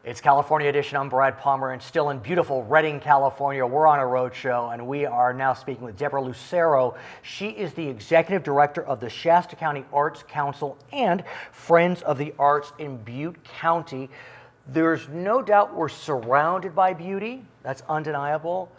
It's California Edition. I'm Brad Pomerance, still in beautiful Redding, California. We're on a road show, and we are now speaking with Debra Lucero. She is the Executive Director of the Shasta County Arts Council and Friends of the Arts in Butte County. There's no doubt we're surrounded by beauty. That's undeniable.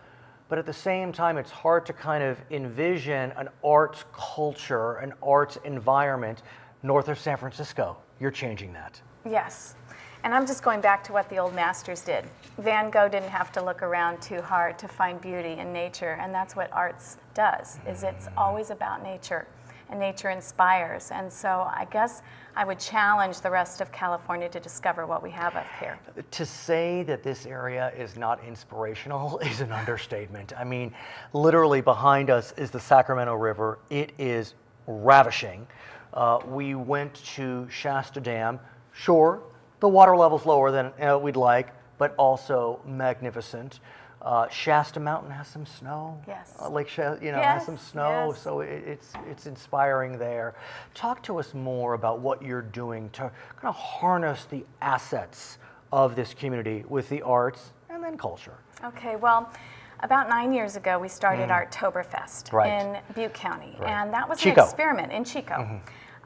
But at the same time, it's hard to kind of envision an arts culture, an arts environment north of San Francisco. You're changing that. Yes. And I'm just going back to what the old masters did. Van Gogh didn't have to look around too hard to find beauty in nature, and that's what arts does, is it's always about nature, and nature inspires. And so I guess I would challenge the rest of California to discover what we have up here. To say that this area is not inspirational is an understatement. I mean, literally behind us is the Sacramento River. It is ravishing. We went to Shasta Dam. Sure, the water level's lower than we'd like, but also magnificent. Shasta Mountain has some snow. Yes. Lake Shasta, yes. has some snow, yes. so it's inspiring there. Talk to us more about what you're doing to kind of harness the assets of this community with the arts and then culture. Okay, well, about 9 years ago, we started Arttoberfest in Butte County, and that was an experiment in Chico.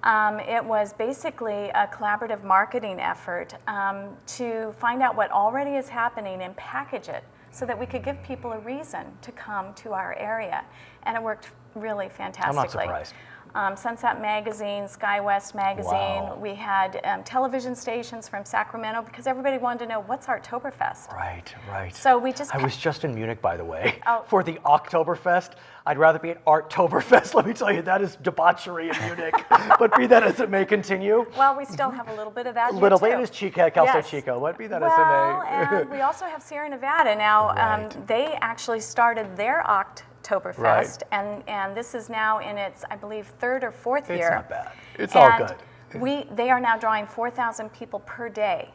It was basically a collaborative marketing effort to find out what already is happening and package it so that we could give people a reason to come to our area. And it worked really fantastically. I'm not surprised. Sunset Magazine, SkyWest Magazine. Wow. We had television stations from Sacramento because everybody wanted to know what's Arttoberfest. Right, right. So we just... I was just in Munich, by the way, Oh. for the Oktoberfest. I'd rather be at Arttoberfest. Let me tell you, that is debauchery in Munich. But be that as it may continue. Well, we still have a little bit of that A little here bit too. is Chico, Cal State Yes. Chico. What be that Well, as it may. and we also have Sierra Nevada now. Right. They actually started their Oktoberfest, and this is now in its, I believe, third or fourth year. It's not bad. It's all good. They are now drawing 4,000 people per day.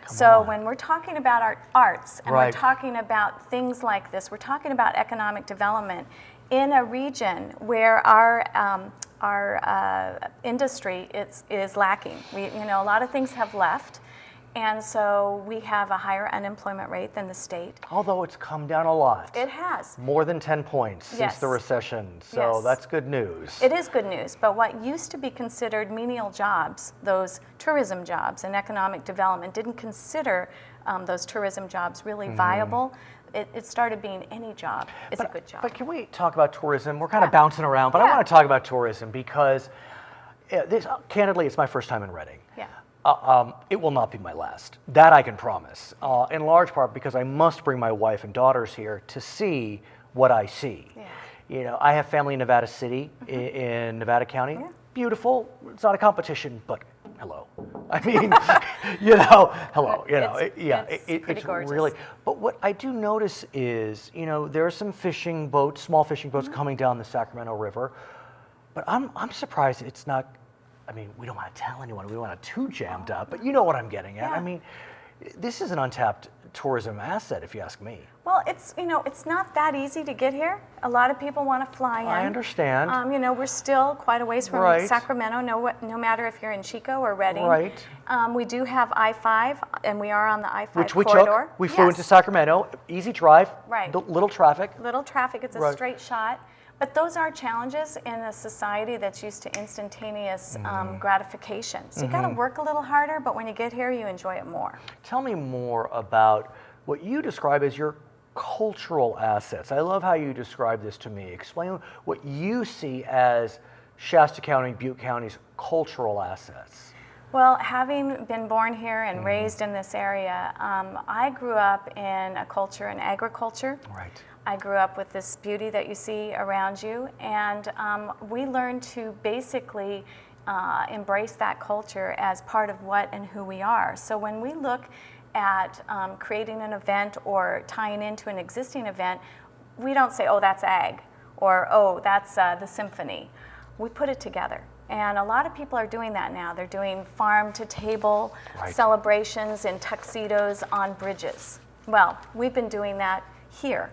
So when we're talking about our arts and we're talking about things like this, we're talking about economic development in a region where our industry is lacking. A lot of things have left. And so we have a higher unemployment rate than the state. Although it's come down a lot. It has. More than 10 points since the recession. So that's good news. It is good news. But what used to be considered menial jobs, those tourism jobs and economic development, didn't consider those tourism jobs really viable. It started being any job is a good job. But can we talk about tourism? We're kind of bouncing around, but I want to talk about tourism because, candidly, it's my first time in Redding. Yeah. It will not be my last. That I can promise. In large part because I must bring my wife and daughters here to see what I see. Yeah. I have family in Nevada City, in Nevada County. Yeah. Beautiful. It's not a competition, but hello. I mean, hello. It's gorgeous. Really. But what I do notice is, there are some fishing boats, small fishing boats coming down the Sacramento River, but I'm surprised it's not. I mean, we don't want to tell anyone. We don't want it too jammed up, but you know what I'm getting at. Yeah. I mean, this is an untapped tourism asset, if you ask me. Well, it's not that easy to get here. A lot of people want to fly in. I understand. We're still quite a ways from Sacramento, no matter if you're in Chico or Redding. Right. We do have I-5, and we are on the I-5 Which corridor. We flew into Sacramento. Easy drive. Right. Little traffic. Little traffic. It's a straight shot. But those are challenges in a society that's used to instantaneous gratification. So you got to work a little harder, but when you get here, you enjoy it more. Tell me more about what you describe as your cultural assets. I love how you describe this to me. Explain what you see as Shasta County, Butte County's cultural assets. Well, having been born here and raised in this area, I grew up in a culture in agriculture. Right. I grew up with this beauty that you see around you, and we learned to basically embrace that culture as part of what and who we are. So when we look at creating an event or tying into an existing event, we don't say, oh, that's ag, or oh, that's the symphony. We put it together. And a lot of people are doing that now. They're doing farm-to-table celebrations in tuxedos on bridges. Well, we've been doing that here.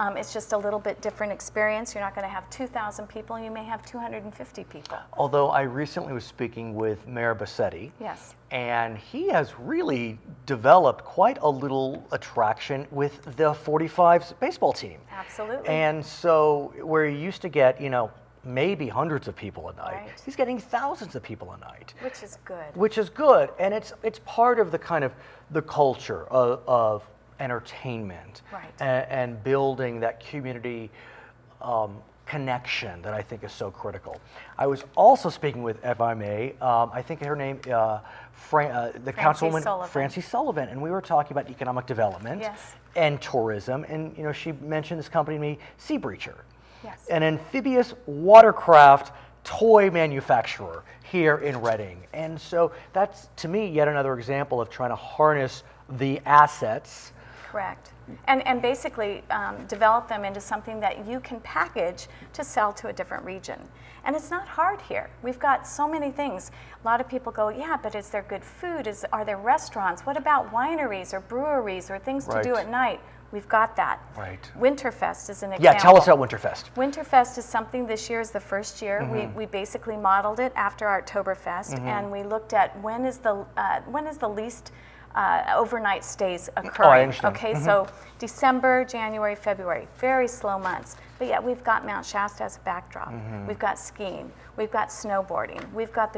It's just a little bit different experience. You're not going to have 2,000 people. You may have 250 people. Although I recently was speaking with Mayor Bassetti. Yes. And he has really developed quite a little attraction with the 45s baseball team. Absolutely. And so where you used to get, maybe hundreds of people a night, Right. he's getting thousands of people a night. Which is good. Which is good. And it's part of the kind of the culture of entertainment. Right. And building that community connection that I think is so critical. I was also speaking with, if I may, I think her name, the councilwoman Sullivan. Francie Sullivan, and we were talking about economic development Yes. and tourism, and she mentioned this company to me, Sea Breacher, Yes. an amphibious watercraft toy manufacturer here in Reading. And so that's, to me, yet another example of trying to harness the assets. Correct. And basically develop them into something that you can package to sell to a different region. And it's not hard here. We've got so many things. A lot of people go, yeah, but is there good food? Are there restaurants? What about wineries or breweries or things to do Right. at night? We've got that. Right. Winterfest is an example. Yeah, tell us about Winterfest. Winterfest is something, this year is the first year. We basically modeled it after Oktoberfest, and we looked at when is the least overnight stays occurring. Oh, I understand. Okay, so December, January, February, very slow months. But yet we've got Mount Shasta as a backdrop. We've got skiing. We've got snowboarding. We've got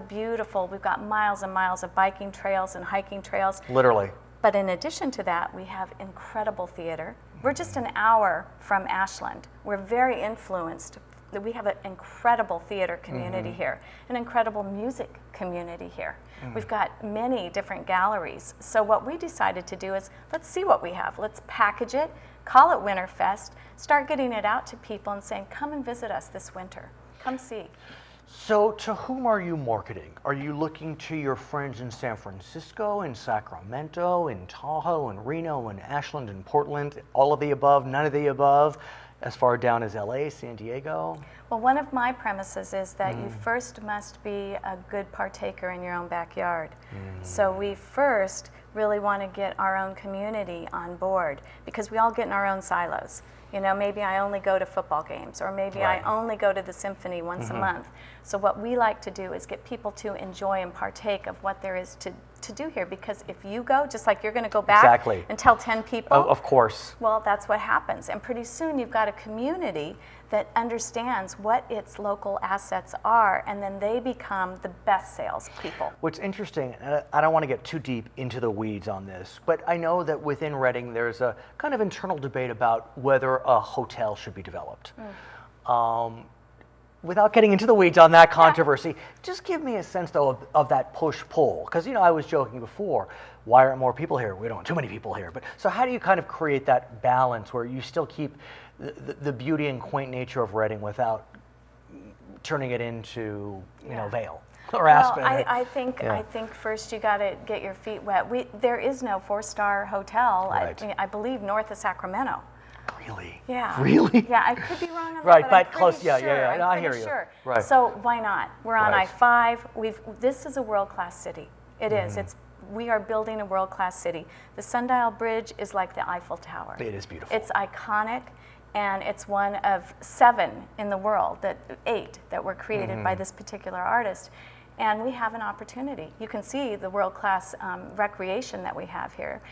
we've got miles and miles of biking trails and hiking trails. Literally. But in addition to that, we have incredible theater. We're just an hour from Ashland. We're very influenced. We have an incredible theater community here, an incredible music community here. We've got many different galleries. So what we decided to do is, let's see what we have. Let's package it, call it Winterfest, start getting it out to people and saying, come and visit us this winter. Come see. So to whom are you marketing? Are you looking to your friends in San Francisco, in Sacramento, in Tahoe, in Reno, in Ashland, in Portland, all of the above, none of the above, as far down as LA, San Diego? Well, one of my premises is that you first must be a good partaker in your own backyard. So we first really want to get our own community on board, because we all get in our own silos. Maybe I only go to football games, or maybe Right. I only go to the symphony once a month. So what we like to do is get people to enjoy and partake of what there is to do here, because if you go, just like you're going to go back Exactly. and tell 10 people, Of course. well, that's what happens. And pretty soon you've got a community that understands what its local assets are, and then they become the best salespeople. What's interesting, and I don't want to get too deep into the weeds on this, but I know that within Reading there's a kind of internal debate about whether a hotel should be developed. Without getting into the weeds on that controversy, just give me a sense, though, of that push-pull. Because, I was joking before, why aren't more people here? We don't want too many people here. But so how do you kind of create that balance where you still keep the beauty and quaint nature of Reading without turning it into, Vail or Aspen? Well, I think first you got to get your feet wet. There is no 4-star hotel, Right. I believe, north of Sacramento. Really? Yeah. Really? Yeah, I could be wrong on that, Right, but but I'm close, pretty yeah, sure. yeah, no, I I'm hear pretty you. sure. Right. So why not? We're on Right. I-5. This is a world-class city. It is. We are building a world-class city. The Sundial Bridge is like the Eiffel Tower. It is beautiful. It's iconic, and it's one of 7 in the world, 8 that were created by this particular artist. And we have an opportunity. You can see the world-class recreation that we have here.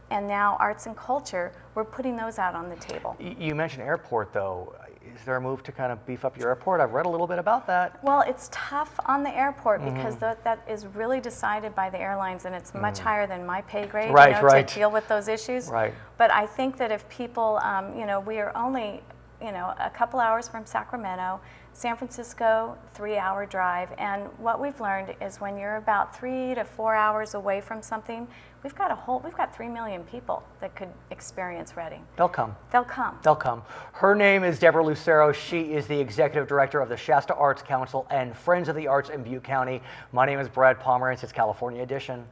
And now arts and culture, we're putting those out on the table. You mentioned airport, though. Is there a move to kind of beef up your airport? I've read a little bit about that. Well, it's tough on the airport because that is really decided by the airlines, and it's much higher than my pay grade Right, to deal with those issues. Right. But I think that if people, we are only, a couple hours from Sacramento, San Francisco, 3-hour drive, and what we've learned is when you're about 3 to 4 hours away from something, we've got 3 million people that could experience Reading. They'll come. They'll come. They'll come. Her name is Debra Lucero. She is the executive director of the Shasta Arts Council and Friends of the Arts in Butte County. My name is Brad Pomerance. It's California Edition.